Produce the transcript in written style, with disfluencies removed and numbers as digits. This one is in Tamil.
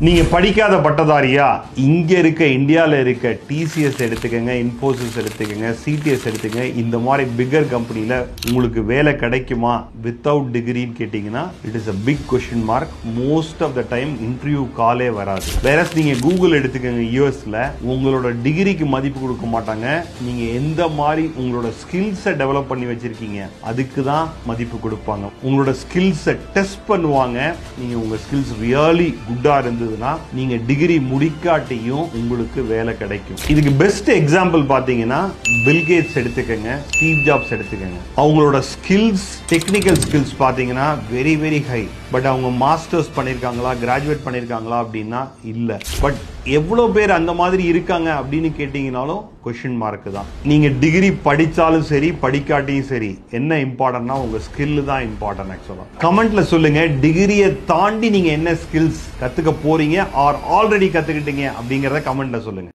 நீங்க படிக்காத பட்டதாரியா இங்க இருக்க இந்தியால இருக்க டிசிஎஸ் எடுத்துக்கங்க, இன்ஃபோசிஸ் எடுத்துக்கங்க, சிடிஎஸ் எடுத்துக்கங்க. இந்த மாதிரி பிகர் கம்பெனில உங்களுக்கு வேலை கிடைக்குமா வித்தவுட் டிகிரின்னு கேட்டீங்கன்னா it is a big question mark. Most of the time interview காலே வராது. வேற நீங்க கூகுள் எடுத்துக்கங்க, யூஎஸ்ல உங்களோட டிகிரிக்கு மதிப்பு கொடுக்க மாட்டாங்க. நீங்க எந்த மாதிரி உங்களோட ஸ்கில்ஸை டெவலப் பண்ணி வச்சிருக்கீங்க அதுக்கு தான் மதிப்பு கொடுப்பாங்க. உங்களோட ஸ்கில்ஸை டெஸ்ட் பண்ணுவாங்க. நீங்க உங்க ஸ்கில்ஸ் ரியலி குட்டா இருந்து நீங்க டிகிரி முடிக்காட்டியும் உங்களுக்கு வேலை கிடைக்கும். இதுக்கு பெஸ்ட் எக்ஸாம்பிள் பாத்தீங்கன்னா பில் கேட்ஸ் எடுத்துக்கங்க, ஸ்டீவ் ஜாப்ஸ் எடுத்துக்கங்க. அவங்களோட ஸ்கில்ஸ், டெக்னிக்கல் ஸ்கில்ஸ் பாத்தீங்கன்னா வெரி வெரி ஹை. பட் அவங்க மாஸ்டர்ஸ் பண்ணிருக்காங்களா, கிராஜுவேட் பண்ணிருக்காங்களா அப்படின்னா இல்ல. பட் எவ்வளவு பேர் அந்த மாதிரி இருக்காங்க அப்படின்னு கேட்டீங்கன்னாலும் கொஸ்டின் மார்க் தான். நீங்க டிகிரி படிச்சாலும் சரி படிக்காட்டியும் சரி, என்ன இம்பார்ட்டன்ட்னா உங்க ஸ்கில் தான் இம்பார்ட்டன்ட். ஆக்சுவலா கமெண்ட்ல சொல்லுங்க, டிகிரியை தாண்டி நீங்க என்ன ஸ்கில்ஸ் கத்துக்க போறீங்க ஆர் ஆல்ரெடி கத்துக்கிட்டீங்க அப்படிங்கறத கமெண்ட்ல சொல்லுங்க.